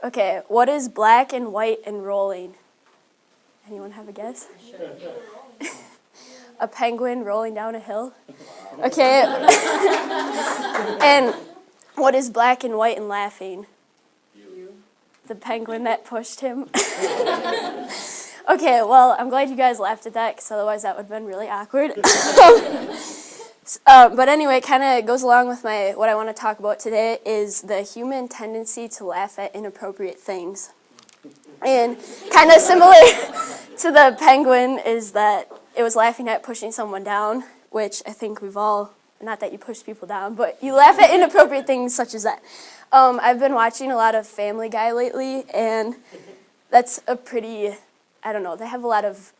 Okay, what is black and white and rolling? Anyone have a guess? A penguin rolling down a hill. Okay. And what is black and white and laughing? You. The penguin that pushed him. Okay, well, I'm glad you guys laughed at that, because otherwise that would have been really awkward. But anyway, it kind of goes along with what I want to talk about today is the human tendency to laugh at inappropriate things. And kind of similar to the penguin is that it was laughing at pushing someone down, which I think we've all, not that you push people down, but you laugh at inappropriate things such as that. I've been watching a lot of Family Guy lately, and that's a pretty, I don't know, they have a lot of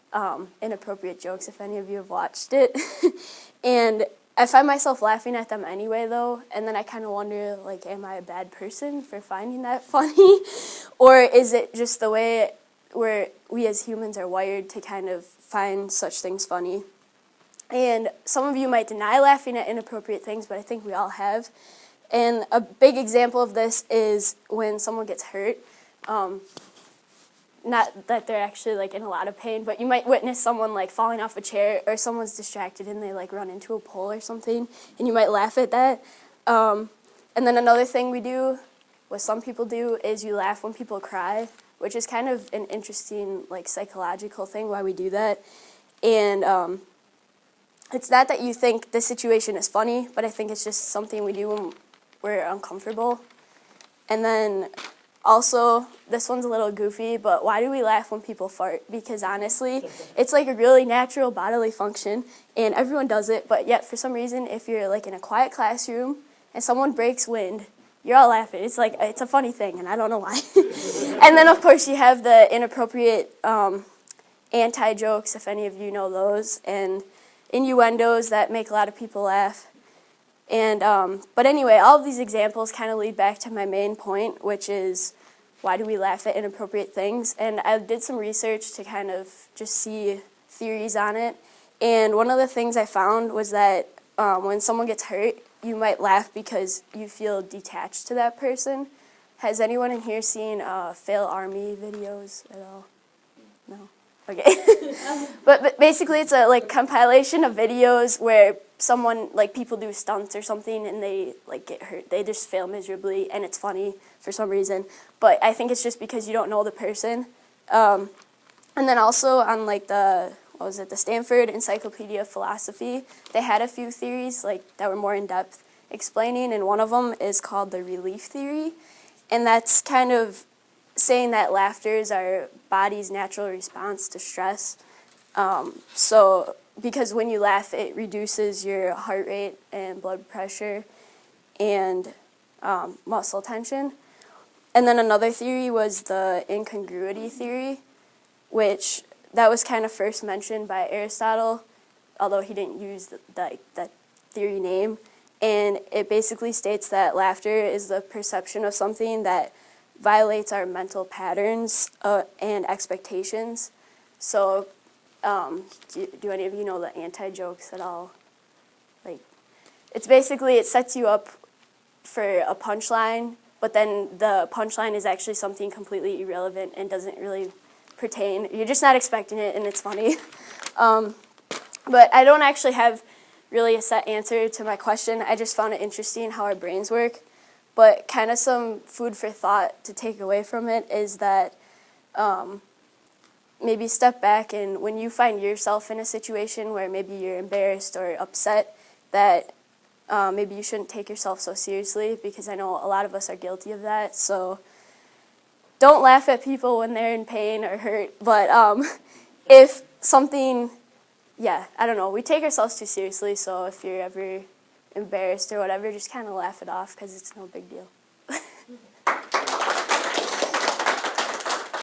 inappropriate jokes if any of you have watched it. And I find myself laughing at them anyway, though, and then I kind of wonder, like, am I a bad person for finding that funny? Or is it just the way we as humans are wired to kind of find such things funny? And some of you might deny laughing at inappropriate things, but I think we all have. And a big example of this is when someone gets hurt. Not that they're actually like in a lot of pain, but you might witness someone like falling off a chair, or someone's distracted and they like run into a pole or something, and you might laugh at that. And then another thing we do, what some people do, is you laugh when people cry, which is kind of an interesting like psychological thing why we do that. And it's not that you think this situation is funny, but I think it's just something we do when we're uncomfortable. And then also, this one's a little goofy, but why do we laugh when people fart? Because honestly, it's like a really natural bodily function, and everyone does it, but yet for some reason, if you're like in a quiet classroom and someone breaks wind, you're all laughing. It's like, it's a funny thing, and I don't know why. And then, of course, you have the inappropriate anti-jokes, if any of you know those, and innuendos that make a lot of people laugh. And but anyway, all of these examples kind of lead back to my main point, which is why do we laugh at inappropriate things? And I did some research to kind of just see theories on it. And one of the things I found was that when someone gets hurt, you might laugh because you feel detached to that person. Has anyone in here seen fail army videos at all? No? Okay. But basically it's a like compilation of videos where someone, like people do stunts or something and they like get hurt. They just fail miserably and it's funny for some reason. But I think it's just because you don't know the person. And then also on like the Stanford Encyclopedia of Philosophy, they had a few theories like that were more in depth explaining, and one of them is called the relief theory. And that's kind of saying that laughter is our body's natural response to stress. So because when you laugh, it reduces your heart rate and blood pressure and muscle tension. And then another theory was the incongruity theory, which that was kind of first mentioned by Aristotle, although he didn't use that theory name. And it basically states that laughter is the perception of something that violates our mental patterns and expectations. So do any of you know the anti-jokes at all? Like, it's basically, it sets you up for a punchline, but then the punchline is actually something completely irrelevant and doesn't really pertain. You're just not expecting it, and it's funny. But I don't actually have really a set answer to my question. I just found it interesting how our brains work. But kind of some food for thought to take away from it is that maybe step back, and when you find yourself in a situation where maybe you're embarrassed or upset, that maybe you shouldn't take yourself so seriously, because I know a lot of us are guilty of that. So don't laugh at people when they're in pain or hurt. But if something, I don't know, we take ourselves too seriously, so if you're ever embarrassed or whatever, just kind of laugh it off because it's no big deal.